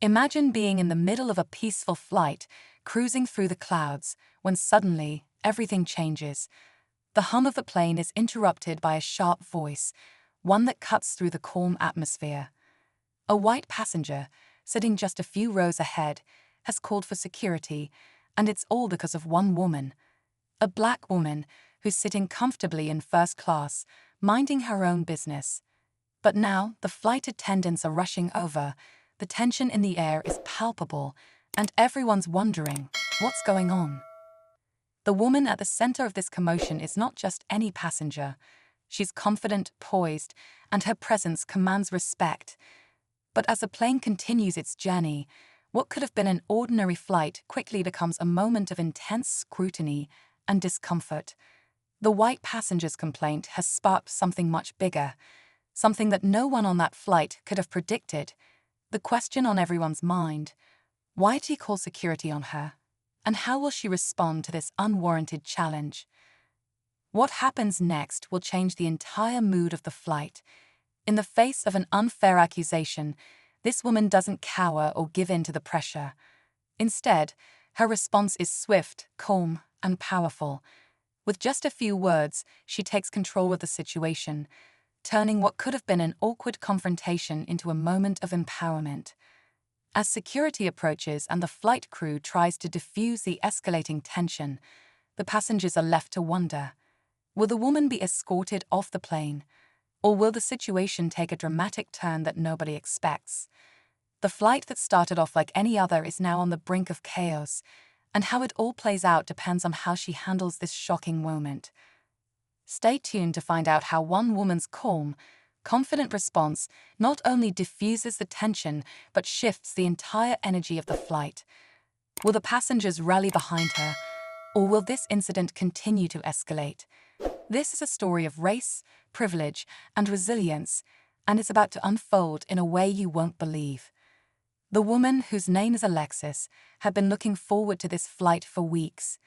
Imagine being in the middle of a peaceful flight, cruising through the clouds, when suddenly everything changes. The hum of the plane is interrupted by a sharp voice, one that cuts through the calm atmosphere. A white passenger, sitting just a few rows ahead, has called for security, and it's all because of one woman. A black woman who's sitting comfortably in first class, minding her own business. But now the flight attendants are rushing over, the tension in the air is palpable, and everyone's wondering, what's going on? The woman at the center of this commotion is not just any passenger. She's confident, poised, and her presence commands respect. But as the plane continues its journey, what could have been an ordinary flight quickly becomes a moment of intense scrutiny and discomfort. The white passenger's complaint has sparked something much bigger, something that no one on that flight could have predicted. The question on everyone's mind: why did he call security on her? And how will she respond to this unwarranted challenge? What happens next will change the entire mood of the flight. In the face of an unfair accusation, this woman doesn't cower or give in to the pressure. Instead, her response is swift, calm, and powerful. With just a few words, she takes control of the situation, turning what could have been an awkward confrontation into a moment of empowerment. As security approaches and the flight crew tries to diffuse the escalating tension, the passengers are left to wonder: will the woman be escorted off the plane? Or will the situation take a dramatic turn that nobody expects? The flight that started off like any other is now on the brink of chaos, and how it all plays out depends on how she handles this shocking moment. Stay tuned to find out how one woman's calm, confident response not only diffuses the tension but shifts the entire energy of the flight. Will the passengers rally behind her, or will this incident continue to escalate? This is a story of race, privilege, and resilience, and it's about to unfold in a way you won't believe. The woman, whose name is Alexis, had been looking forward to this flight for weeks.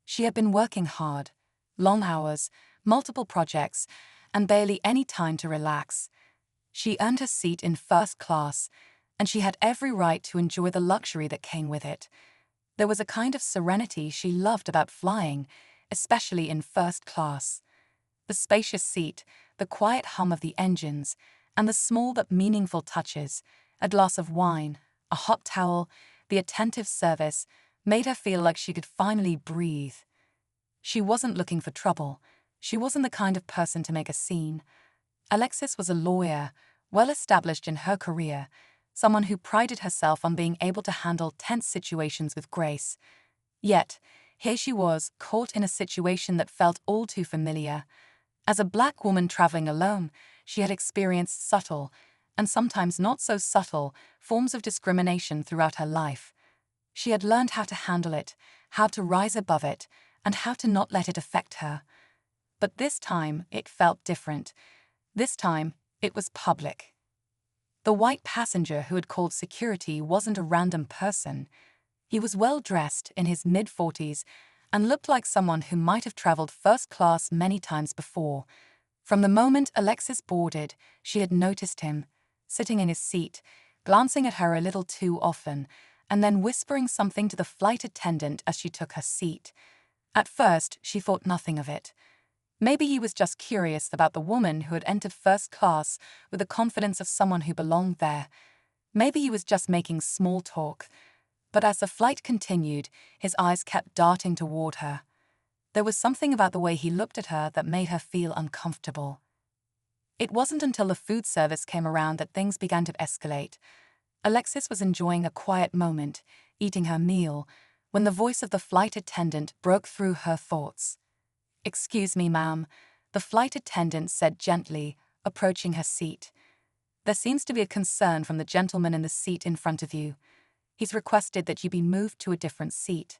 She had been working hard, long hours, multiple projects, and barely any time to relax. She earned her seat in first class, and she had every right to enjoy the luxury that came with it. There was a kind of serenity she loved about flying, especially in first class. The spacious seat, the quiet hum of the engines, and the small but meaningful touches, a glass of wine, a hot towel, the attentive service, made her feel like she could finally breathe. She wasn't looking for trouble. She wasn't the kind of person to make a scene. Alexis was a lawyer, well established in her career, someone who prided herself on being able to handle tense situations with grace. Yet, here she was, caught in a situation that felt all too familiar. As a black woman traveling alone, she had experienced subtle, and sometimes not so subtle, forms of discrimination throughout her life. She had learned how to handle it, how to rise above it, and how to not let it affect her. But this time, it felt different. This time, it was public. The white passenger who had called security wasn't a random person. He was well-dressed, in his mid-40s, and looked like someone who might have traveled first class many times before. From the moment Alexis boarded, she had noticed him, sitting in his seat, glancing at her a little too often, and then whispering something to the flight attendant as she took her seat. At first, she thought nothing of it. Maybe he was just curious about the woman who had entered first class with the confidence of someone who belonged there. Maybe he was just making small talk. But as the flight continued, his eyes kept darting toward her. There was something about the way he looked at her that made her feel uncomfortable. It wasn't until the food service came around that things began to escalate. Alexis was enjoying a quiet moment, eating her meal, when the voice of the flight attendant broke through her thoughts. "Excuse me, ma'am," the flight attendant said gently, approaching her seat. "There seems to be a concern from the gentleman in the seat in front of you. He's requested that you be moved to a different seat."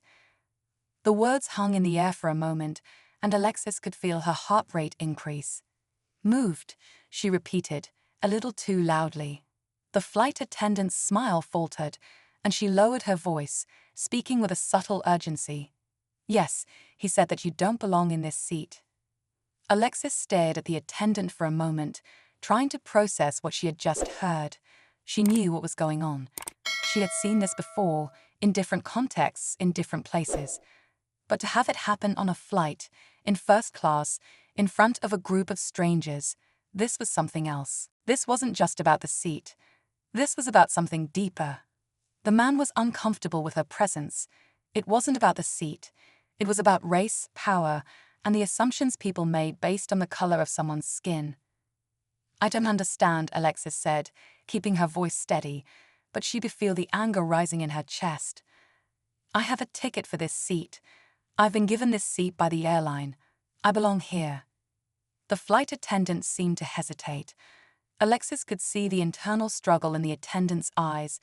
The words hung in the air for a moment, and Alexis could feel her heart rate increase. "Moved," she repeated, a little too loudly. The flight attendant's smile faltered, and she lowered her voice, speaking with a subtle urgency. "Yes, he said that you don't belong in this seat." Alexis stared at the attendant for a moment, trying to process what she had just heard. She knew what was going on. She had seen this before, in different contexts, in different places. But to have it happen on a flight, in first class, in front of a group of strangers, this was something else. This wasn't just about the seat. This was about something deeper. The man was uncomfortable with her presence. It wasn't about the seat. It was about race, power, and the assumptions people made based on the color of someone's skin. "I don't understand," Alexis said, keeping her voice steady, but she could feel the anger rising in her chest. "I have a ticket for this seat. I've been given this seat by the airline. I belong here." The flight attendant seemed to hesitate. Alexis could see the internal struggle in the attendant's eyes,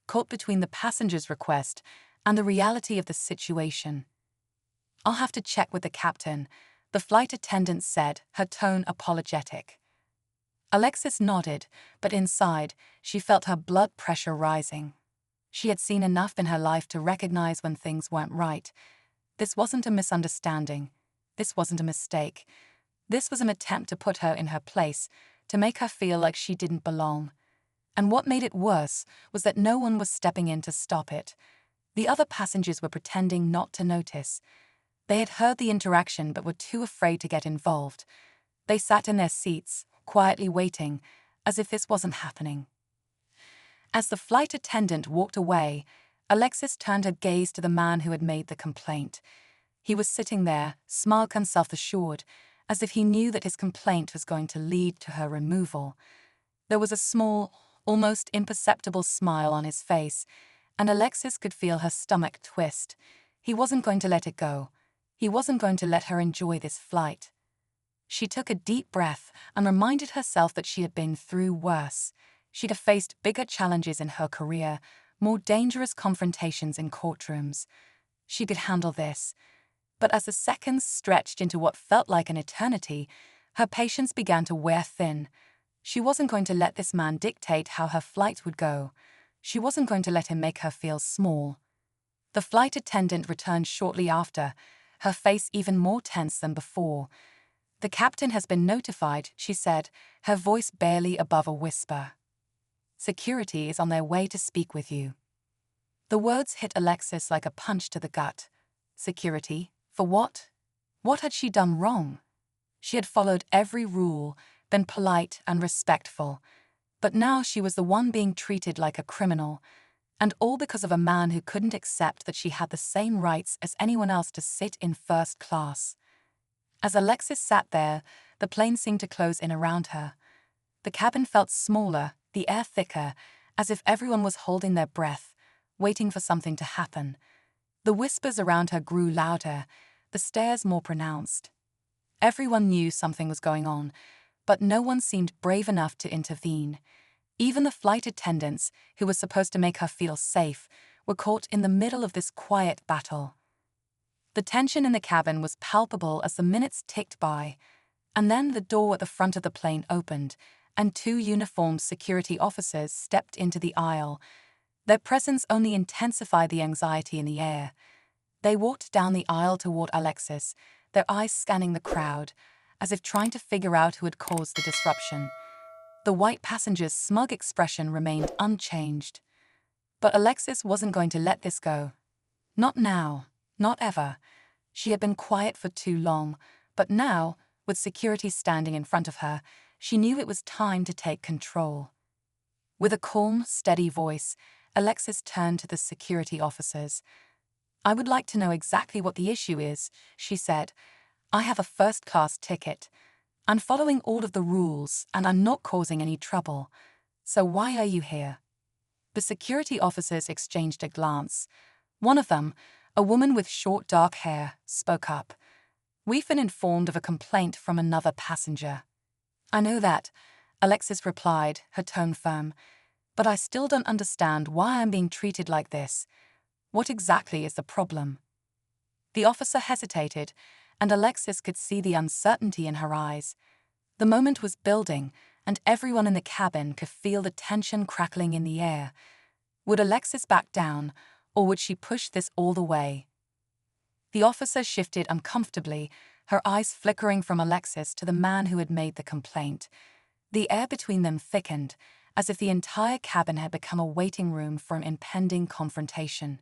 caught between the passenger's request and the reality of the situation. "I'll have to check with the captain," the flight attendant said, her tone apologetic. Alexis nodded, but inside, she felt her blood pressure rising. She had seen enough in her life to recognize when things weren't right. This wasn't a misunderstanding. This wasn't a mistake. This was an attempt to put her in her place, to make her feel like she didn't belong. And what made it worse was that no one was stepping in to stop it. The other passengers were pretending not to notice. They had heard the interaction but were too afraid to get involved. They sat in their seats, quietly waiting, as if this wasn't happening. As the flight attendant walked away, Alexis turned her gaze to the man who had made the complaint. He was sitting there, smug and self-assured, as if he knew that his complaint was going to lead to her removal. There was a small, almost imperceptible smile on his face, and Alexis could feel her stomach twist. He wasn't going to let it go. He wasn't going to let her enjoy this flight. She took a deep breath and reminded herself that she had been through worse. She'd have faced bigger challenges in her career, more dangerous confrontations in courtrooms. She could handle this. But as the seconds stretched into what felt like an eternity, her patience began to wear thin. She wasn't going to let this man dictate how her flight would go. She wasn't going to let him make her feel small. The flight attendant returned shortly after, her face even more tense than before. "The captain has been notified," she said, her voice barely above a whisper. "Security is on their way to speak with you." The words hit Alexis like a punch to the gut. Security? For what? What had she done wrong? She had followed every rule, been polite and respectful. But now she was the one being treated like a criminal, and all because of a man who couldn't accept that she had the same rights as anyone else to sit in first class. As Alexis sat there, the plane seemed to close in around her. The cabin felt smaller, the air thicker, as if everyone was holding their breath, waiting for something to happen. The whispers around her grew louder, the stares more pronounced. Everyone knew something was going on, but no one seemed brave enough to intervene. Even the flight attendants, who were supposed to make her feel safe, were caught in the middle of this quiet battle. The tension in the cabin was palpable as the minutes ticked by, and then the door at the front of the plane opened, and two uniformed security officers stepped into the aisle. Their presence only intensified the anxiety in the air. They walked down the aisle toward Alexis, their eyes scanning the crowd, as if trying to figure out who had caused the disruption. The white passenger's smug expression remained unchanged. But Alexis wasn't going to let this go. Not now, not ever. She had been quiet for too long, but now, with security standing in front of her, she knew it was time to take control. With a calm, steady voice, Alexis turned to the security officers. "I would like to know exactly what the issue is," she said. "I have a first-class ticket. I'm following all of the rules, and I'm not causing any trouble. So why are you here?" The security officers exchanged a glance. One of them, a woman with short dark hair, spoke up. "We've been informed of a complaint from another passenger." "I know that," Alexis replied, her tone firm. "But I still don't understand why I'm being treated like this. What exactly is the problem?" The officer hesitated, and Alexis could see the uncertainty in her eyes. The moment was building, and everyone in the cabin could feel the tension crackling in the air. Would Alexis back down, or would she push this all the way? The officer shifted uncomfortably, her eyes flickering from Alexis to the man who had made the complaint. The air between them thickened, as if the entire cabin had become a waiting room for an impending confrontation.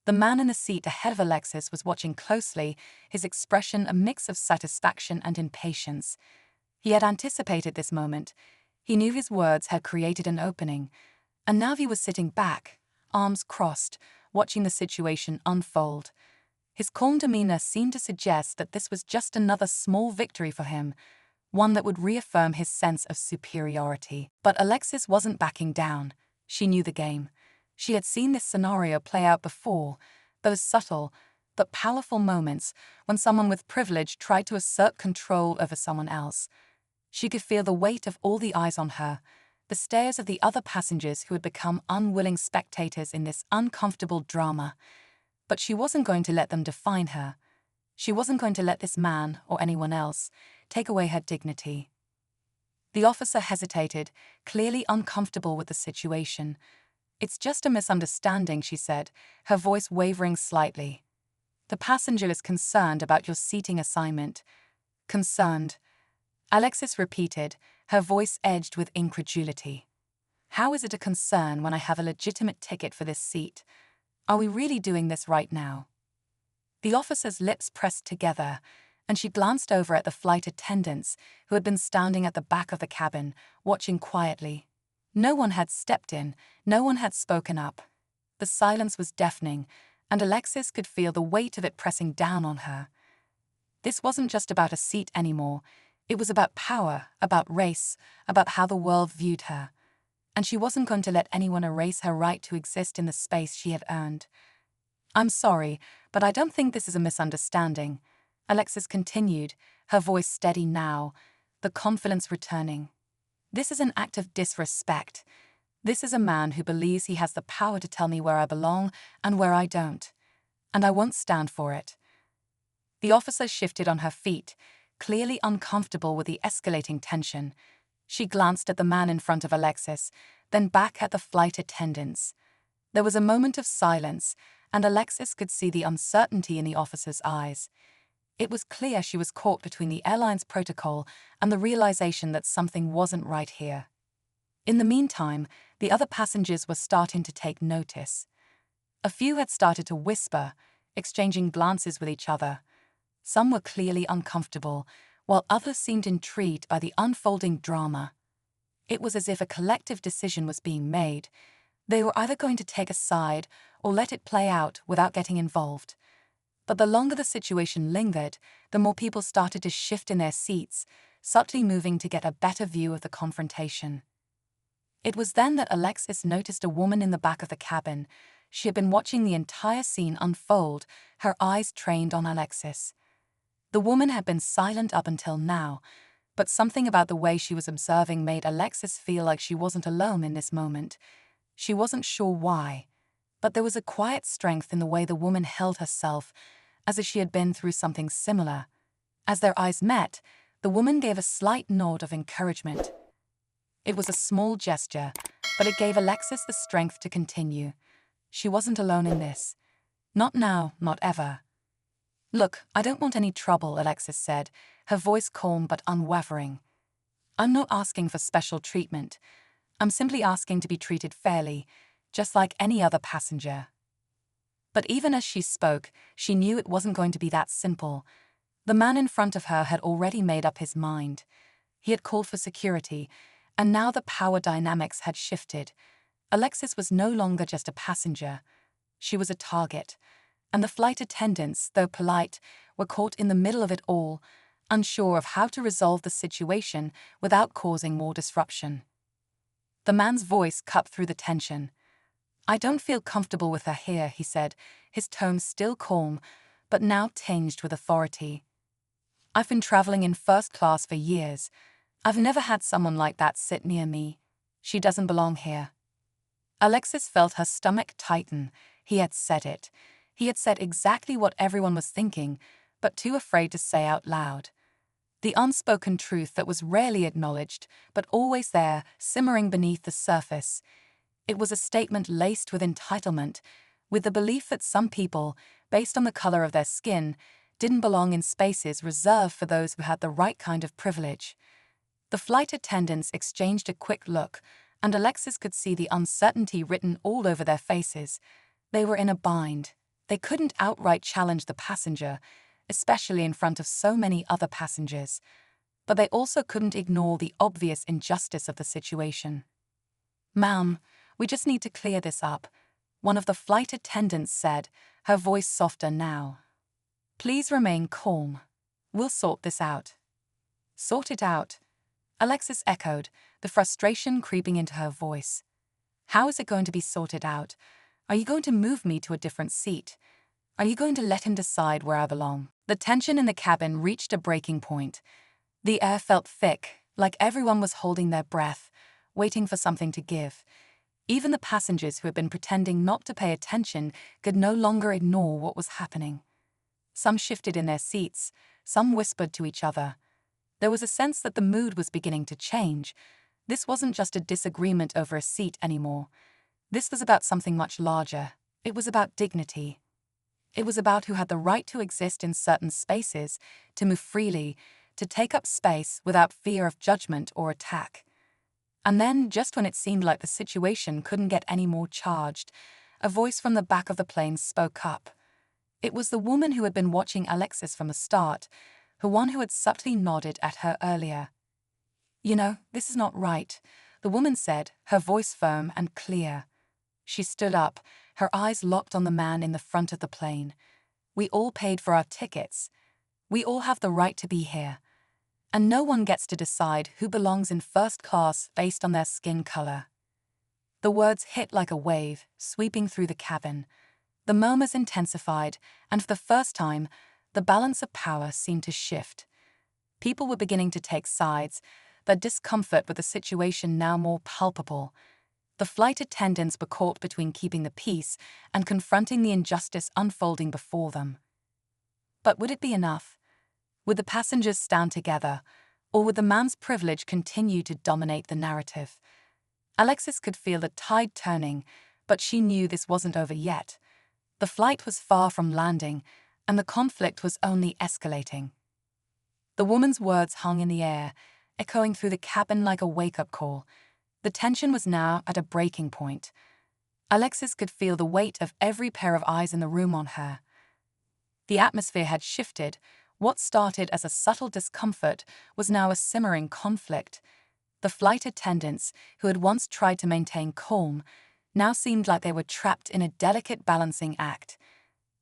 The man in the seat ahead of Alexis was watching closely, his expression a mix of satisfaction and impatience. He had anticipated this moment. He knew his words had created an opening, and now he was sitting back, arms crossed, watching the situation unfold. His calm demeanor seemed to suggest that this was just another small victory for him, one that would reaffirm his sense of superiority. But Alexis wasn't backing down. She knew the game. She had seen this scenario play out before, those subtle but powerful moments when someone with privilege tried to assert control over someone else. She could feel the weight of all the eyes on her, the stares of the other passengers who had become unwilling spectators in this uncomfortable drama. But she wasn't going to let them define her. She wasn't going to let this man, or anyone else, take away her dignity. The officer hesitated, clearly uncomfortable with the situation. "It's just a misunderstanding," she said, her voice wavering slightly. "The passenger is concerned about your seating assignment." "Concerned?" Alexis repeated, her voice edged with incredulity. "How is it a concern when I have a legitimate ticket for this seat? Are we really doing this right now?" The officer's lips pressed together, and she glanced over at the flight attendants who had been standing at the back of the cabin, watching quietly. No one had stepped in, no one had spoken up. The silence was deafening, and Alexis could feel the weight of it pressing down on her. This wasn't just about a seat anymore. It was about power, about race, about how the world viewed her. And she wasn't going to let anyone erase her right to exist in the space she had earned. "I'm sorry, but I don't think this is a misunderstanding," Alexis continued, her voice steady now, the confidence returning. "This is an act of disrespect. This is a man who believes he has the power to tell me where I belong and where I don't. And I won't stand for it." The officer shifted on her feet, clearly uncomfortable with the escalating tension. She glanced at the man in front of Alexis, then back at the flight attendants. There was a moment of silence, and Alexis could see the uncertainty in the officer's eyes. It was clear she was caught between the airline's protocol and the realization that something wasn't right here. In the meantime, the other passengers were starting to take notice. A few had started to whisper, exchanging glances with each other. Some were clearly uncomfortable, while others seemed intrigued by the unfolding drama. It was as if a collective decision was being made. They were either going to take a side or let it play out without getting involved. But the longer the situation lingered, the more people started to shift in their seats, subtly moving to get a better view of the confrontation. It was then that Alexis noticed a woman in the back of the cabin. She had been watching the entire scene unfold, her eyes trained on Alexis. The woman had been silent up until now, but something about the way she was observing made Alexis feel like she wasn't alone in this moment. She wasn't sure why, but there was a quiet strength in the way the woman held herself, as if she had been through something similar. As their eyes met, the woman gave a slight nod of encouragement. It was a small gesture, but it gave Alexis the strength to continue. She wasn't alone in this. Not now, not ever. "Look, I don't want any trouble," Alexis said, her voice calm but unwavering. "I'm not asking for special treatment. I'm simply asking to be treated fairly, just like any other passenger." But even as she spoke, she knew it wasn't going to be that simple. The man in front of her had already made up his mind. He had called for security, and now the power dynamics had shifted. Alexis was no longer just a passenger. She was a target, and the flight attendants, though polite, were caught in the middle of it all, unsure of how to resolve the situation without causing more disruption. The man's voice cut through the tension. "I don't feel comfortable with her here," he said, his tone still calm, but now tinged with authority. "I've been traveling in first class for years. I've never had someone like that sit near me. She doesn't belong here." Alexis felt her stomach tighten. He had said it. He had said exactly what everyone was thinking, but too afraid to say out loud. The unspoken truth that was rarely acknowledged, but always there, simmering beneath the surface. It was a statement laced with entitlement, with the belief that some people, based on the color of their skin, didn't belong in spaces reserved for those who had the right kind of privilege. The flight attendants exchanged a quick look, and Alexis could see the uncertainty written all over their faces. They were in a bind. They couldn't outright challenge the passenger, especially in front of so many other passengers. But they also couldn't ignore the obvious injustice of the situation. "Ma'am, we just need to clear this up," one of the flight attendants said, her voice softer now. "Please remain calm. We'll sort this out." "Sort it out?" Alexis echoed, the frustration creeping into her voice. "How is it going to be sorted out? Are you going to move me to a different seat? Are you going to let him decide where I belong?" The tension in the cabin reached a breaking point. The air felt thick, like everyone was holding their breath, waiting for something to give. Even the passengers who had been pretending not to pay attention could no longer ignore what was happening. Some shifted in their seats, some whispered to each other. There was a sense that the mood was beginning to change. This wasn't just a disagreement over a seat anymore. This was about something much larger. It was about dignity. It was about who had the right to exist in certain spaces, to move freely, to take up space without fear of judgment or attack. And then, just when it seemed like the situation couldn't get any more charged, a voice from the back of the plane spoke up. It was the woman who had been watching Alexis from the start, the one who had subtly nodded at her earlier. "You know, this is not right," the woman said, her voice firm and clear. She stood up, her eyes locked on the man in the front of the plane. "We all paid for our tickets. We all have the right to be here. And no one gets to decide who belongs in first class based on their skin color." The words hit like a wave, sweeping through the cabin. The murmurs intensified, and for the first time, the balance of power seemed to shift. People were beginning to take sides, their discomfort with the situation now more palpable. The flight attendants were caught between keeping the peace and confronting the injustice unfolding before them. But would it be enough? Would the passengers stand together, or would the man's privilege continue to dominate the narrative? Alexis could feel the tide turning, but she knew this wasn't over yet. The flight was far from landing, and the conflict was only escalating. The woman's words hung in the air, echoing through the cabin like a wake-up call. The tension was now at a breaking point. Alexis could feel the weight of every pair of eyes in the room on her. The atmosphere had shifted. What started as a subtle discomfort was now a simmering conflict. The flight attendants, who had once tried to maintain calm, now seemed like they were trapped in a delicate balancing act.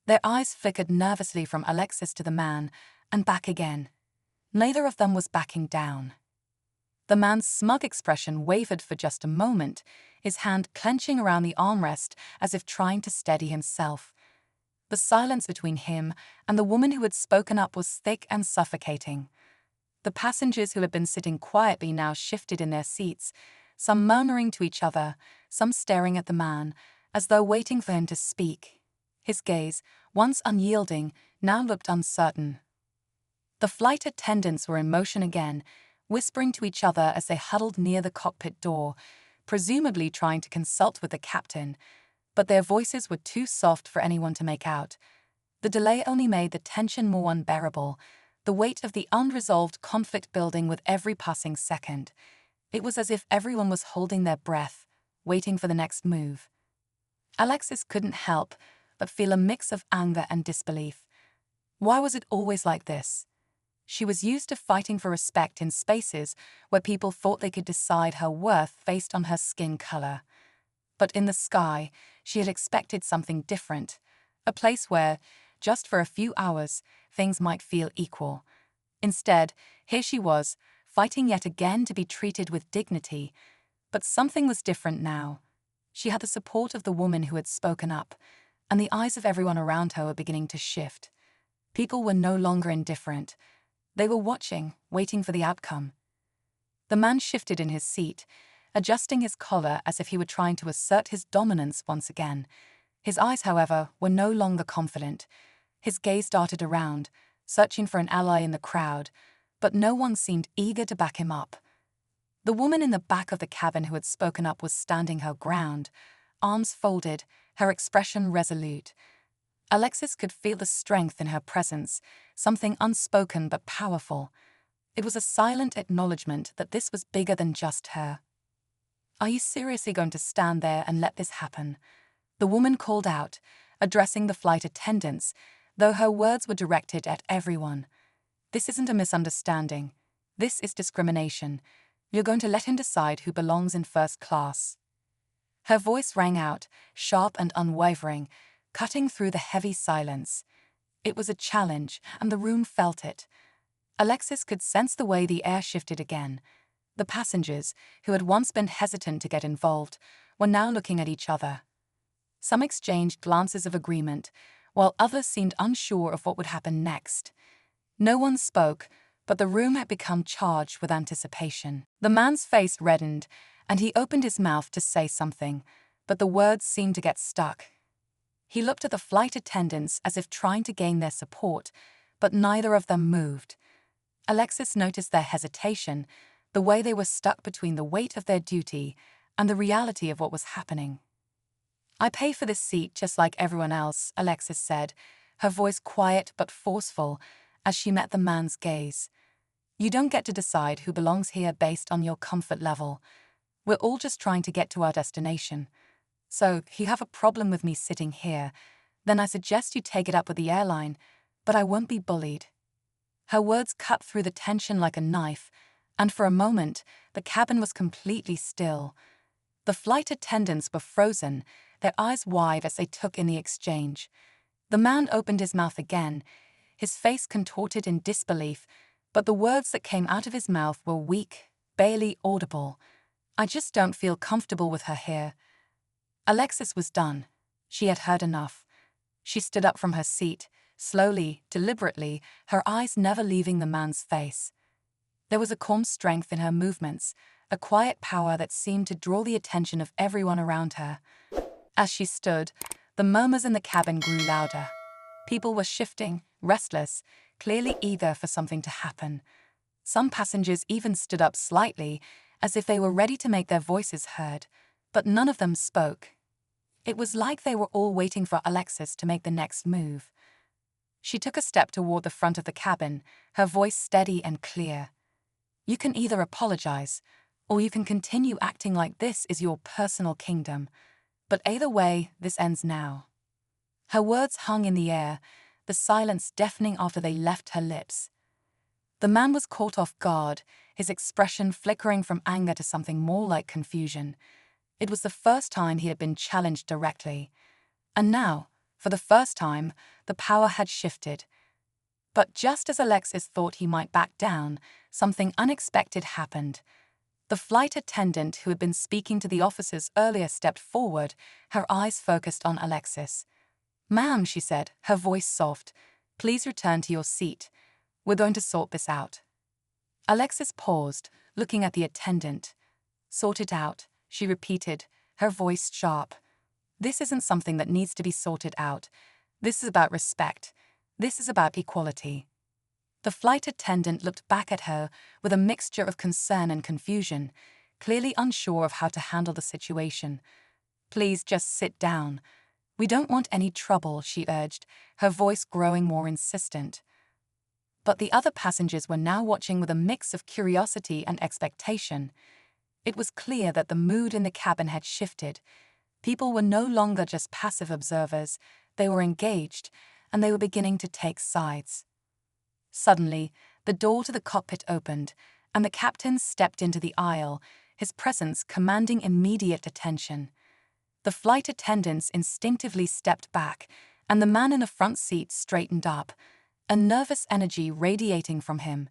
Their eyes flickered nervously from Alexis to the man, and back again. Neither of them was backing down. The man's smug expression wavered for just a moment, his hand clenching around the armrest as if trying to steady himself. The silence between him and the woman who had spoken up was thick and suffocating. The passengers who had been sitting quietly now shifted in their seats, some murmuring to each other, some staring at the man, as though waiting for him to speak. His gaze, once unyielding, now looked uncertain. The flight attendants were in motion again, whispering to each other as they huddled near the cockpit door, presumably trying to consult with the captain, but their voices were too soft for anyone to make out. The delay only made the tension more unbearable, the weight of the unresolved conflict building with every passing second. It was as if everyone was holding their breath, waiting for the next move. Alexis couldn't help but feel a mix of anger and disbelief. Why was it always like this? She was used to fighting for respect in spaces where people thought they could decide her worth based on her skin color. But in the sky, she had expected something different, a place where, just for a few hours, things might feel equal. Instead, here she was, fighting yet again to be treated with dignity. But something was different now. She had the support of the woman who had spoken up, and the eyes of everyone around her were beginning to shift. People were no longer indifferent. They were watching, waiting for the outcome. The man shifted in his seat, adjusting his collar as if he were trying to assert his dominance once again. His eyes, however, were no longer confident. His gaze darted around, searching for an ally in the crowd, but no one seemed eager to back him up. The woman in the back of the cabin who had spoken up was standing her ground, arms folded, her expression resolute. Alexis could feel the strength in her presence, something unspoken but powerful. It was a silent acknowledgement that this was bigger than just her. Are you seriously going to stand there and let this happen? The woman called out, addressing the flight attendants, though her words were directed at everyone. This isn't a misunderstanding. This is discrimination. You're going to let him decide who belongs in first class. Her voice rang out, sharp and unwavering, cutting through the heavy silence. It was a challenge, and the room felt it. Alexis could sense the way the air shifted again. The passengers, who had once been hesitant to get involved, were now looking at each other. Some exchanged glances of agreement, while others seemed unsure of what would happen next. No one spoke, but the room had become charged with anticipation. The man's face reddened, and he opened his mouth to say something, but the words seemed to get stuck. He looked at the flight attendants as if trying to gain their support, but neither of them moved. Alexis noticed their hesitation, the way they were stuck between the weight of their duty and the reality of what was happening. "I pay for this seat just like everyone else," Alexis said, her voice quiet but forceful as she met the man's gaze. "You don't get to decide who belongs here based on your comfort level. We're all just trying to get to our destination. So, if you have a problem with me sitting here, then I suggest you take it up with the airline, but I won't be bullied." Her words cut through the tension like a knife, and for a moment, the cabin was completely still. The flight attendants were frozen, their eyes wide as they took in the exchange. The man opened his mouth again, his face contorted in disbelief, but the words that came out of his mouth were weak, barely audible. "I just don't feel comfortable with her here." Alexis was done. She had heard enough. She stood up from her seat, slowly, deliberately, her eyes never leaving the man's face. There was a calm strength in her movements, a quiet power that seemed to draw the attention of everyone around her. As she stood, the murmurs in the cabin grew louder. People were shifting, restless, clearly eager for something to happen. Some passengers even stood up slightly, as if they were ready to make their voices heard, but none of them spoke. It was like they were all waiting for Alexis to make the next move. She took a step toward the front of the cabin, her voice steady and clear. "You can either apologize, or you can continue acting like this is your personal kingdom. But either way, this ends now." Her words hung in the air, the silence deafening after they left her lips. The man was caught off guard, his expression flickering from anger to something more like confusion. It was the first time he had been challenged directly. And now, for the first time, the power had shifted. But just as Alexis thought he might back down, something unexpected happened. The flight attendant who had been speaking to the officers earlier stepped forward, her eyes focused on Alexis. "Ma'am," she said, her voice soft, "please return to your seat. We're going to sort this out." Alexis paused, looking at the attendant. "Sort it out," she repeated, her voice sharp. "This isn't something that needs to be sorted out. This is about respect. This is about equality." The flight attendant looked back at her with a mixture of concern and confusion, clearly unsure of how to handle the situation. "Please just sit down. We don't want any trouble," she urged, her voice growing more insistent. But the other passengers were now watching with a mix of curiosity and expectation. It was clear that the mood in the cabin had shifted. People were no longer just passive observers, they were engaged, and they were beginning to take sides. Suddenly, the door to the cockpit opened, and the captain stepped into the aisle, his presence commanding immediate attention. The flight attendants instinctively stepped back, and the man in the front seat straightened up, a nervous energy radiating from him.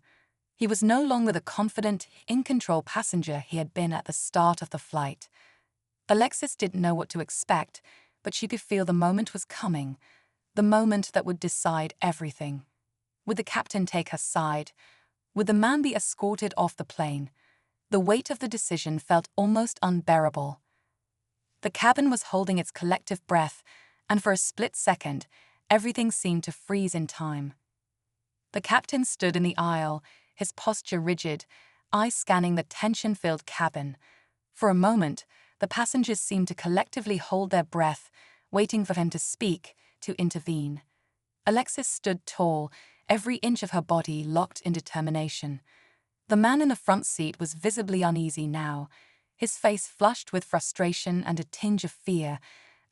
He was no longer the confident, in-control passenger he had been at the start of the flight. Alexis didn't know what to expect, but she could feel the moment was coming, the moment that would decide everything. Would the captain take her side? Would the man be escorted off the plane? The weight of the decision felt almost unbearable. The cabin was holding its collective breath, and for a split second, everything seemed to freeze in time. The captain stood in the aisle, his posture rigid, eyes scanning the tension-filled cabin. For a moment, the passengers seemed to collectively hold their breath, waiting for him to speak, to intervene. Alexis stood tall, every inch of her body locked in determination. The man in the front seat was visibly uneasy now, his face flushed with frustration and a tinge of fear,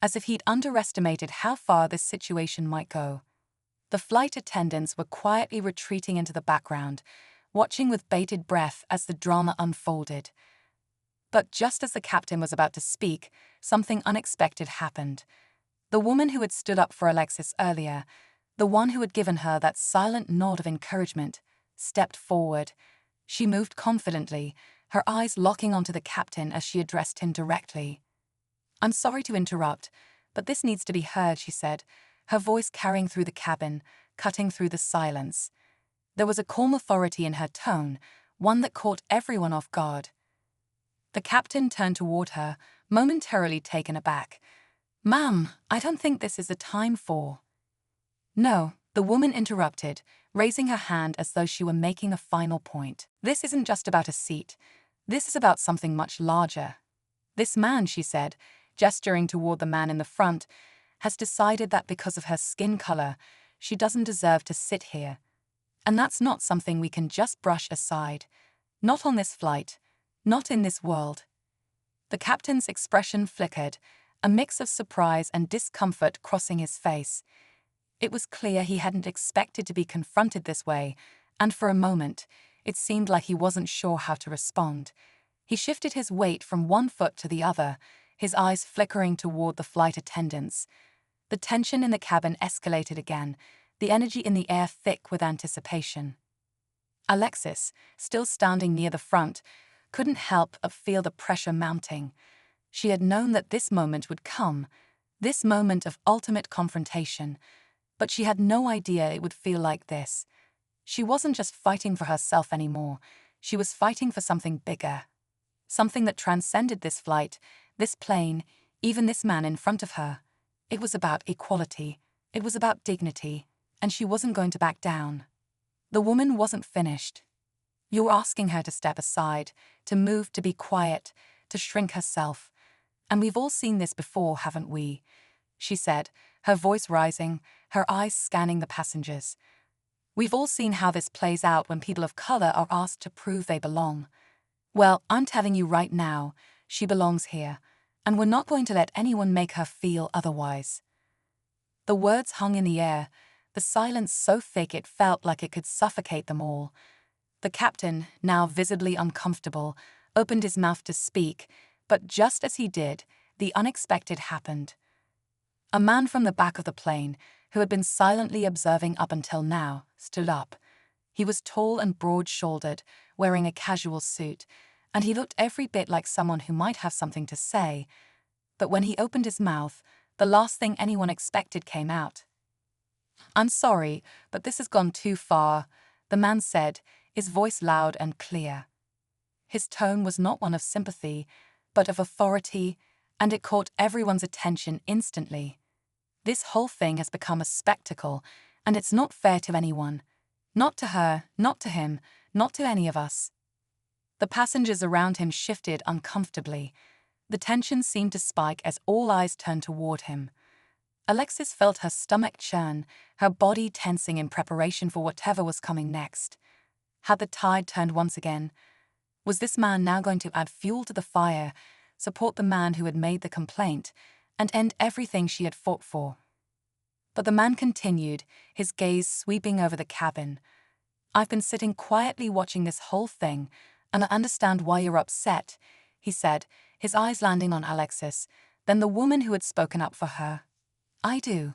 as if he'd underestimated how far this situation might go. The flight attendants were quietly retreating into the background, watching with bated breath as the drama unfolded. But just as the captain was about to speak, something unexpected happened. The woman who had stood up for Alexis earlier, the one who had given her that silent nod of encouragement, stepped forward. She moved confidently, her eyes locking onto the captain as she addressed him directly. "I'm sorry to interrupt, but this needs to be heard," she said, her voice carrying through the cabin, cutting through the silence. There was a calm authority in her tone, one that caught everyone off guard. The captain turned toward her, momentarily taken aback. "Ma'am, I don't think this is the time for—" "No," the woman interrupted, raising her hand as though she were making a final point. "This isn't just about a seat. This is about something much larger. This man," she said, gesturing toward the man in the front, "has decided that because of her skin color, she doesn't deserve to sit here. And that's not something we can just brush aside. Not on this flight. Not in this world." The captain's expression flickered, a mix of surprise and discomfort crossing his face. It was clear he hadn't expected to be confronted this way, and for a moment, it seemed like he wasn't sure how to respond. He shifted his weight from one foot to the other, his eyes flickering toward the flight attendants. The tension in the cabin escalated again, the energy in the air thick with anticipation. Alexis, still standing near the front, couldn't help but feel the pressure mounting. She had known that this moment would come, this moment of ultimate confrontation, but she had no idea it would feel like this. She wasn't just fighting for herself anymore, she was fighting for something bigger. Something that transcended this flight, this plane, even this man in front of her. It was about equality, it was about dignity, and she wasn't going to back down. The woman wasn't finished. "You're asking her to step aside, to move, to be quiet, to shrink herself. And we've all seen this before, haven't we?" she said, her voice rising, her eyes scanning the passengers. "We've all seen how this plays out when people of color are asked to prove they belong. Well, I'm telling you right now, she belongs here, and we're not going to let anyone make her feel otherwise." The words hung in the air, the silence so thick it felt like it could suffocate them all. The captain, now visibly uncomfortable, opened his mouth to speak, but just as he did, the unexpected happened. A man from the back of the plane, who had been silently observing up until now, stood up. He was tall and broad-shouldered, wearing a casual suit, and he looked every bit like someone who might have something to say. But when he opened his mouth, the last thing anyone expected came out. "I'm sorry, but this has gone too far," the man said, his voice loud and clear. His tone was not one of sympathy, but of authority, and it caught everyone's attention instantly. This whole thing has become a spectacle, and it's not fair to anyone. Not to her, not to him, not to any of us. The passengers around him shifted uncomfortably. The tension seemed to spike as all eyes turned toward him. Alexis felt her stomach churn, her body tensing in preparation for whatever was coming next. Had the tide turned once again? Was this man now going to add fuel to the fire, support the man who had made the complaint, and end everything she had fought for? But the man continued, his gaze sweeping over the cabin. "I've been sitting quietly watching this whole thing, and I understand why you're upset," he said, his eyes landing on Alexis, then the woman who had spoken up for her. "I do.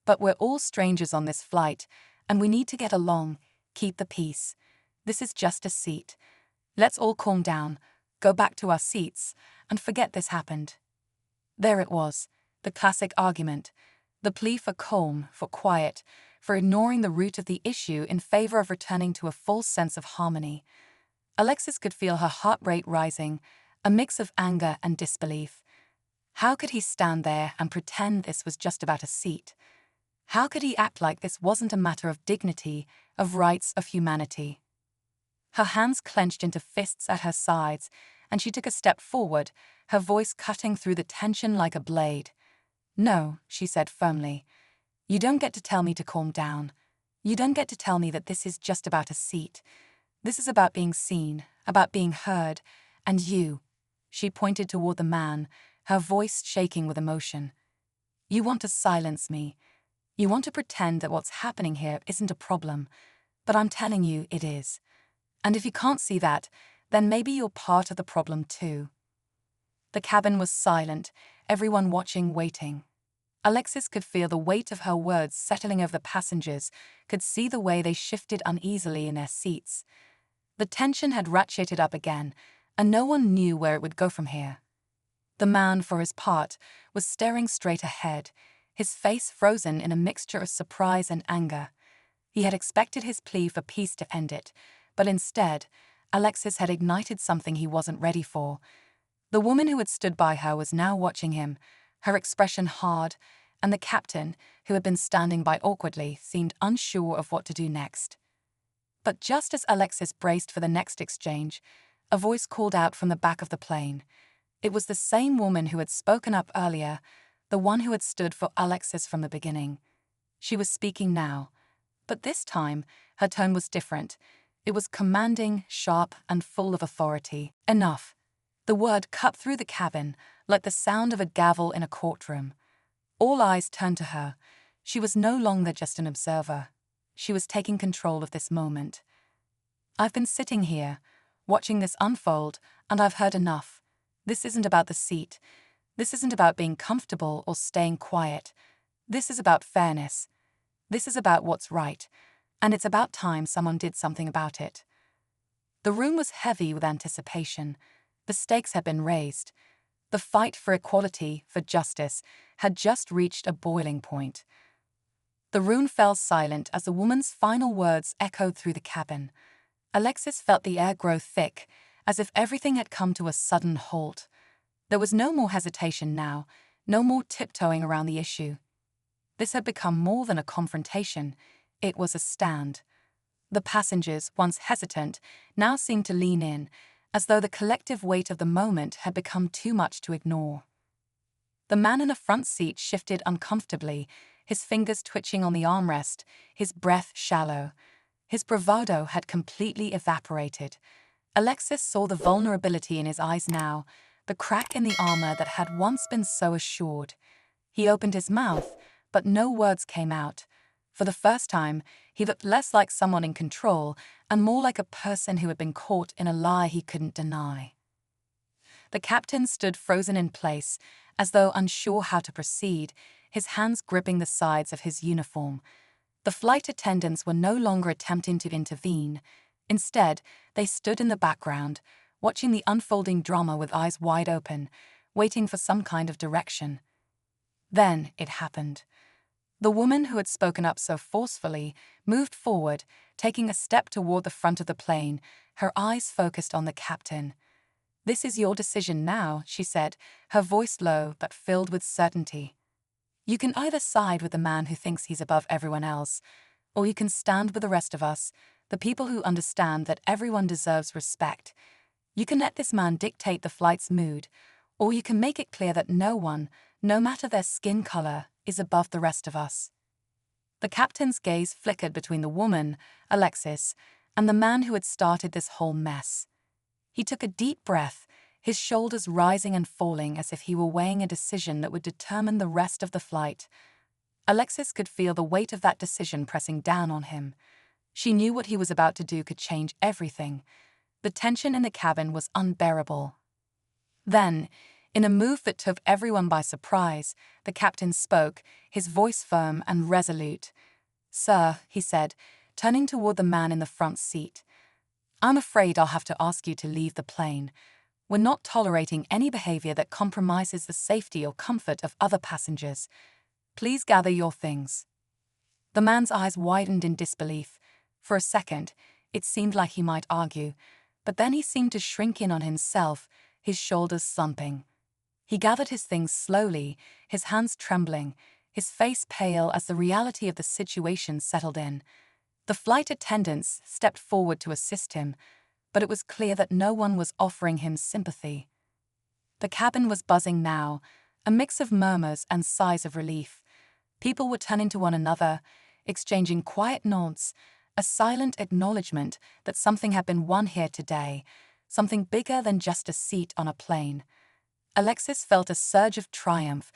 But we're all strangers on this flight, and we need to get along, keep the peace. This is just a seat. Let's all calm down, go back to our seats, and forget this happened." There it was, the classic argument, the plea for calm, for quiet, for ignoring the root of the issue in favor of returning to a false sense of harmony. Alexis could feel her heart rate rising, a mix of anger and disbelief. How could he stand there and pretend this was just about a seat? How could he act like this wasn't a matter of dignity, of rights, of humanity? Her hands clenched into fists at her sides, and she took a step forward, her voice cutting through the tension like a blade. "No," she said firmly. "You don't get to tell me to calm down. You don't get to tell me that this is just about a seat. This is about being seen, about being heard, and She pointed toward the man, her voice shaking with emotion. "You want to silence me. You want to pretend that what's happening here isn't a problem. But I'm telling you it is. And if you can't see that, then maybe you're part of the problem too." The cabin was silent, everyone watching, waiting. Alexis could feel the weight of her words settling over the passengers, could see the way they shifted uneasily in their seats. The tension had ratcheted up again, and no one knew where it would go from here. The man, for his part, was staring straight ahead, his face frozen in a mixture of surprise and anger. He had expected his plea for peace to end it, but instead, Alexis had ignited something he wasn't ready for. The woman who had stood by her was now watching him, her expression hard, and the captain, who had been standing by awkwardly, seemed unsure of what to do next. But just as Alexis braced for the next exchange, a voice called out from the back of the plane. It was the same woman who had spoken up earlier, the one who had stood for Alexis from the beginning. She was speaking now, but this time her tone was different. It was commanding, sharp, and full of authority. "Enough." The word cut through the cabin like the sound of a gavel in a courtroom. All eyes turned to her. She was no longer just an observer. She was taking control of this moment. "I've been sitting here, watching this unfold, and I've heard enough. This isn't about the seat. This isn't about being comfortable or staying quiet. This is about fairness. This is about what's right, and it's about time someone did something about it." The room was heavy with anticipation. The stakes had been raised. The fight for equality, for justice, had just reached a boiling point. The room fell silent as the woman's final words echoed through the cabin. Alexis felt the air grow thick, as if everything had come to a sudden halt. There was no more hesitation now, no more tiptoeing around the issue. This had become more than a confrontation. It was a stand. The passengers, once hesitant, now seemed to lean in, as though the collective weight of the moment had become too much to ignore. The man in the front seat shifted uncomfortably, his fingers twitching on the armrest, his breath shallow. His bravado had completely evaporated. Alexis saw the vulnerability in his eyes now, the crack in the armor that had once been so assured. He opened his mouth, but no words came out. For the first time, he looked less like someone in control and more like a person who had been caught in a lie he couldn't deny. The captain stood frozen in place, as though unsure how to proceed, his hands gripping the sides of his uniform. The flight attendants were no longer attempting to intervene. Instead, they stood in the background, watching the unfolding drama with eyes wide open, waiting for some kind of direction. Then it happened. The woman who had spoken up so forcefully moved forward, taking a step toward the front of the plane, her eyes focused on the captain. "This is your decision now," she said, her voice low but filled with certainty. "You can either side with the man who thinks he's above everyone else, or you can stand with the rest of us, the people who understand that everyone deserves respect. You can let this man dictate the flight's mood, or you can make it clear that no one, no matter their skin color, is above the rest of us." The captain's gaze flickered between the woman, Alexis, and the man who had started this whole mess. He took a deep breath, his shoulders rising and falling as if he were weighing a decision that would determine the rest of the flight. Alexis could feel the weight of that decision pressing down on him. She knew what he was about to do could change everything. The tension in the cabin was unbearable. Then, in a move that took everyone by surprise, the captain spoke, his voice firm and resolute. "Sir," he said, turning toward the man in the front seat, "I'm afraid I'll have to ask you to leave the plane. We're not tolerating any behavior that compromises the safety or comfort of other passengers. Please gather your things." The man's eyes widened in disbelief. For a second, it seemed like he might argue, but then he seemed to shrink in on himself, his shoulders slumping. He gathered his things slowly, his hands trembling, his face pale as the reality of the situation settled in. The flight attendants stepped forward to assist him, but it was clear that no one was offering him sympathy. The cabin was buzzing now, a mix of murmurs and sighs of relief. People were turning to one another, exchanging quiet nods, a silent acknowledgement that something had been won here today, something bigger than just a seat on a plane. Alexis felt a surge of triumph,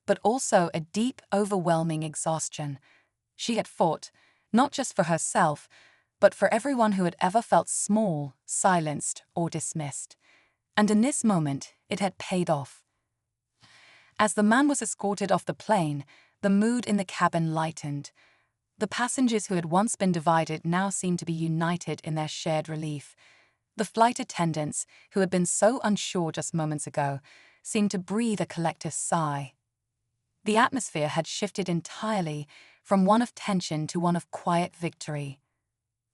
but also a deep, overwhelming exhaustion. She had fought, not just for herself, but for everyone who had ever felt small, silenced, or dismissed. And in this moment, it had paid off. As the man was escorted off the plane, the mood in the cabin lightened. The passengers who had once been divided now seemed to be united in their shared relief. The flight attendants, who had been so unsure just moments ago, seemed to breathe a collective sigh. The atmosphere had shifted entirely from one of tension to one of quiet victory.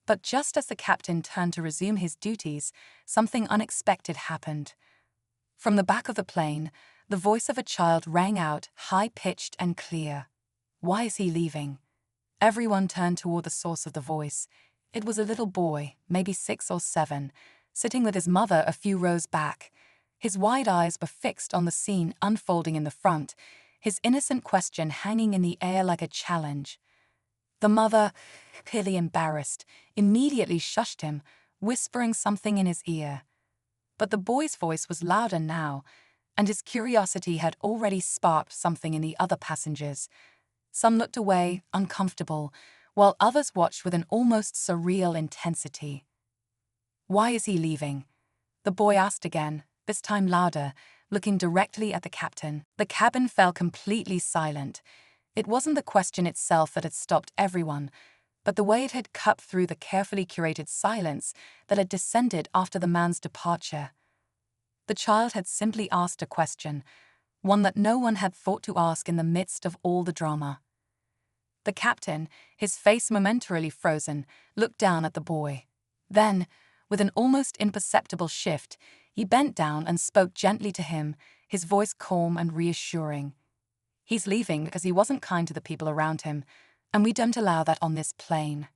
But just as the captain turned to resume his duties, something unexpected happened. From the back of the plane, the voice of a child rang out, high-pitched and clear. "Why is he leaving?" Everyone turned toward the source of the voice. It was a little boy, maybe 6 or 7, sitting with his mother a few rows back. His wide eyes were fixed on the scene unfolding in the front, his innocent question hanging in the air like a challenge. The mother, clearly embarrassed, immediately shushed him, whispering something in his ear. But the boy's voice was louder now, and his curiosity had already sparked something in the other passengers. Some looked away, uncomfortable, while others watched with an almost surreal intensity. "Why is he leaving?" the boy asked again, this time louder, looking directly at the captain. The cabin fell completely silent. It wasn't the question itself that had stopped everyone, but the way it had cut through the carefully curated silence that had descended after the man's departure. The child had simply asked a question, one that no one had thought to ask in the midst of all the drama. The captain, his face momentarily frozen, looked down at the boy. Then, with an almost imperceptible shift, he bent down and spoke gently to him, his voice calm and reassuring. "He's leaving because he wasn't kind to the people around him, and we don't allow that on this plane."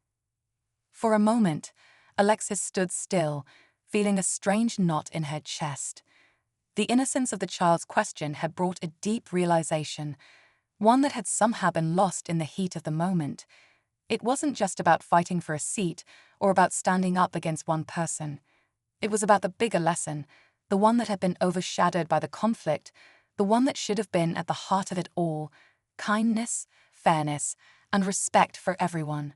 For a moment, Alexis stood still, feeling a strange knot in her chest. The innocence of the child's question had brought a deep realization, one that had somehow been lost in the heat of the moment. It wasn't just about fighting for a seat or about standing up against one person. It was about the bigger lesson, the one that had been overshadowed by the conflict, the one that should have been at the heart of it all: kindness, fairness, and respect for everyone.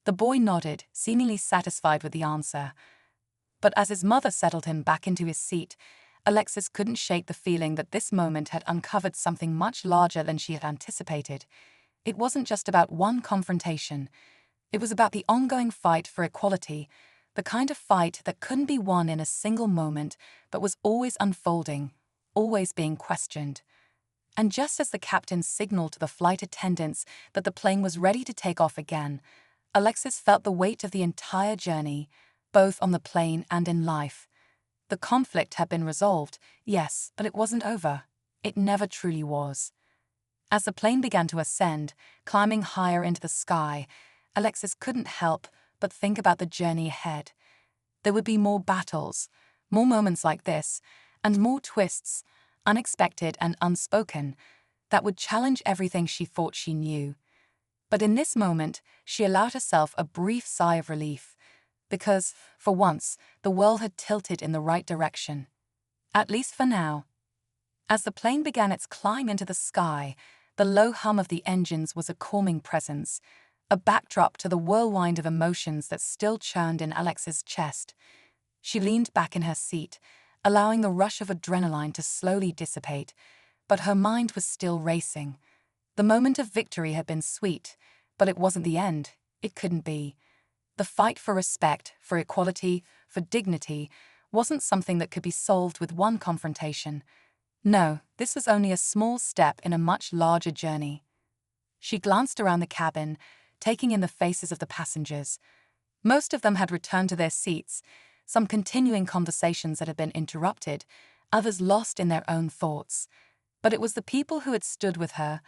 The boy nodded, seemingly satisfied with the answer. But as his mother settled him back into his seat, Alexis couldn't shake the feeling that this moment had uncovered something much larger than she had anticipated. It wasn't just about one confrontation. It was about the ongoing fight for equality, the kind of fight that couldn't be won in a single moment, but was always unfolding, always being questioned. And just as the captain signaled to the flight attendants that the plane was ready to take off again, Alexis felt the weight of the entire journey, both on the plane and in life. The conflict had been resolved, yes, but it wasn't over. It never truly was. As the plane began to ascend, climbing higher into the sky, Alexis couldn't help but think about the journey ahead. There would be more battles, more moments like this, and more twists, unexpected and unspoken, that would challenge everything she thought she knew. But in this moment, she allowed herself a brief sigh of relief, because, for once, the world had tilted in the right direction. At least for now. As the plane began its climb into the sky, the low hum of the engines was a calming presence, a backdrop to the whirlwind of emotions that still churned in Alex's chest. She leaned back in her seat, allowing the rush of adrenaline to slowly dissipate, but her mind was still racing. The moment of victory had been sweet, but it wasn't the end. It couldn't be. The fight for respect, for equality, for dignity, wasn't something that could be solved with one confrontation. No, this was only a small step in a much larger journey. She glanced around the cabin, taking in the faces of the passengers. Most of them had returned to their seats, some continuing conversations that had been interrupted, others lost in their own thoughts. But it was the people who had stood with her,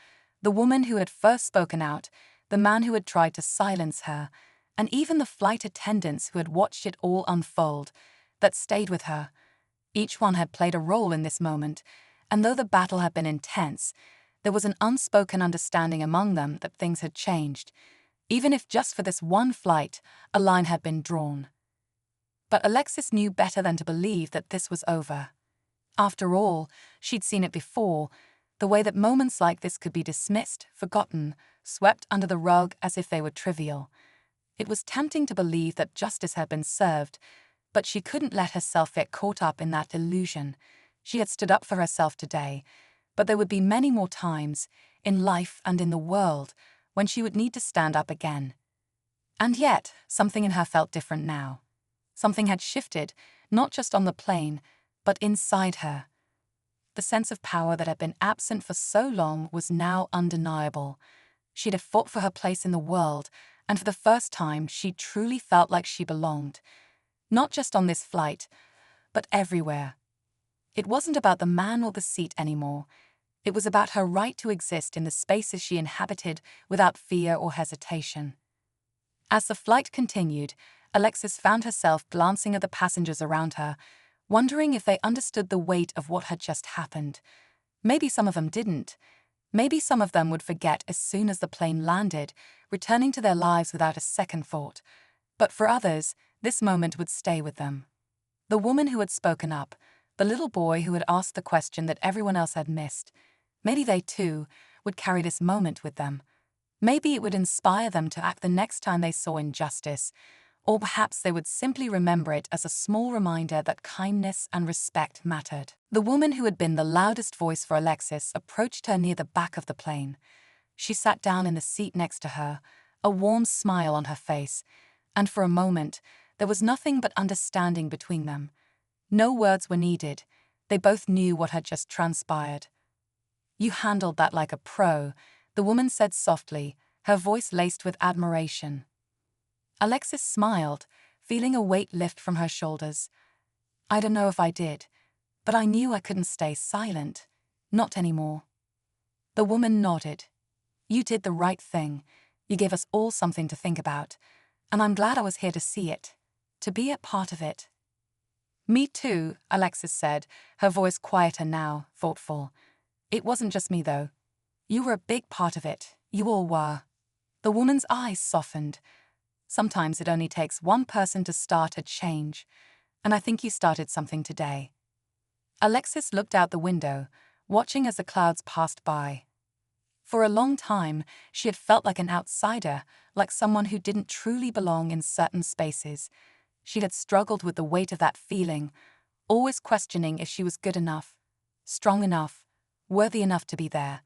the woman who had first spoken out, the man who had tried to silence her, and even the flight attendants who had watched it all unfold, that stayed with her. Each one had played a role in this moment, and though the battle had been intense, there was an unspoken understanding among them that things had changed, even if just for this one flight, a line had been drawn. But Alexis knew better than to believe that this was over. After all, she'd seen it before, the way that moments like this could be dismissed, forgotten, swept under the rug as if they were trivial. It was tempting to believe that justice had been served, but she couldn't let herself get caught up in that illusion. She had stood up for herself today, but there would be many more times, in life and in the world, when she would need to stand up again. And yet, something in her felt different now. Something had shifted, not just on the plane, but inside her. The sense of power that had been absent for so long was now undeniable. She'd have fought for her place in the world, and for the first time she truly felt like she belonged. Not just on this flight, but everywhere. It wasn't about the man or the seat anymore. It was about her right to exist in the spaces she inhabited without fear or hesitation. As the flight continued, Alexis found herself glancing at the passengers around her, wondering if they understood the weight of what had just happened. Maybe some of them didn't. Maybe some of them would forget as soon as the plane landed, returning to their lives without a second thought. But for others, this moment would stay with them. The woman who had spoken up, the little boy who had asked the question that everyone else had missed, maybe they too would carry this moment with them. Maybe it would inspire them to act the next time they saw injustice, or perhaps they would simply remember it as a small reminder that kindness and respect mattered. The woman who had been the loudest voice for Alexis approached her near the back of the plane. She sat down in the seat next to her, a warm smile on her face, and for a moment, there was nothing but understanding between them. No words were needed. They both knew what had just transpired. "You handled that like a pro," the woman said softly, her voice laced with admiration. Alexis smiled, feeling a weight lift from her shoulders. "I don't know if I did, but I knew I couldn't stay silent. Not anymore." The woman nodded. "You did the right thing. You gave us all something to think about, and I'm glad I was here to see it, to be a part of it." "Me too," Alexis said, her voice quieter now, thoughtful. "It wasn't just me, though. You were a big part of it. You all were." The woman's eyes softened. "Sometimes it only takes one person to start a change, and I think you started something today." Alexis looked out the window, watching as the clouds passed by. For a long time, she had felt like an outsider, like someone who didn't truly belong in certain spaces. She had struggled with the weight of that feeling, always questioning if she was good enough, strong enough, worthy enough to be there.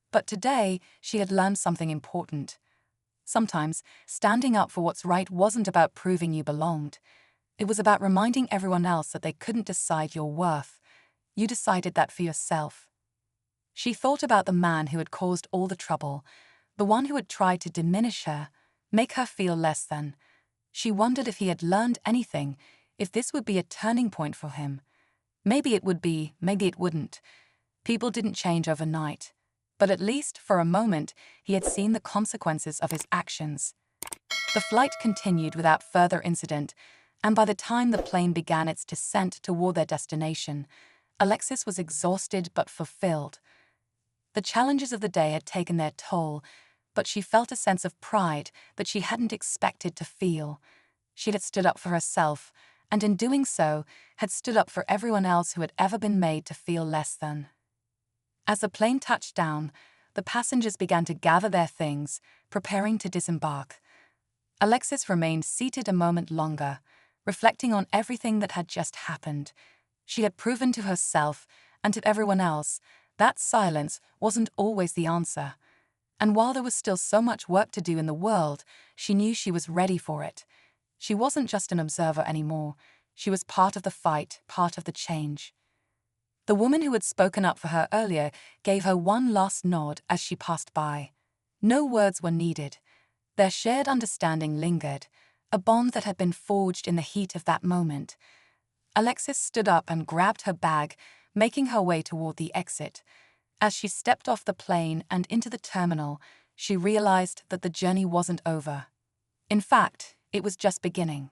But today, she had learned something important. Sometimes, standing up for what's right wasn't about proving you belonged. It was about reminding everyone else that they couldn't decide your worth. You decided that for yourself. She thought about the man who had caused all the trouble, the one who had tried to diminish her, make her feel less than. She wondered if he had learned anything, if this would be a turning point for him. Maybe it would be, maybe it wouldn't. People didn't change overnight. But at least, for a moment, he had seen the consequences of his actions. The flight continued without further incident, and by the time the plane began its descent toward their destination, Alexis was exhausted but fulfilled. The challenges of the day had taken their toll, but she felt a sense of pride that she hadn't expected to feel. She had stood up for herself, and in doing so, had stood up for everyone else who had ever been made to feel less than. As the plane touched down, the passengers began to gather their things, preparing to disembark. Alexis remained seated a moment longer, reflecting on everything that had just happened. She had proven to herself, and to everyone else, that silence wasn't always the answer. And while there was still so much work to do in the world, she knew she was ready for it. She wasn't just an observer anymore. She was part of the fight, part of the change. The woman who had spoken up for her earlier gave her one last nod as she passed by. No words were needed. Their shared understanding lingered, a bond that had been forged in the heat of that moment. Alexis stood up and grabbed her bag, making her way toward the exit. As she stepped off the plane and into the terminal, she realized that the journey wasn't over. In fact, it was just beginning.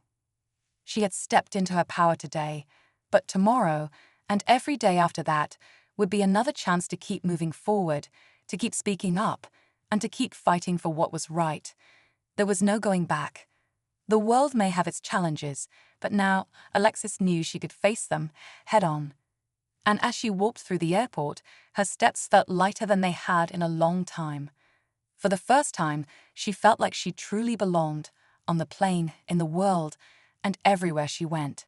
She had stepped into her power today, but tomorrow, and every day after that, would be another chance to keep moving forward, to keep speaking up, and to keep fighting for what was right. There was no going back. The world may have its challenges, but now Alexis knew she could face them head on. And as she walked through the airport, her steps felt lighter than they had in a long time. For the first time, she felt like she truly belonged, on the plane, in the world, and everywhere she went.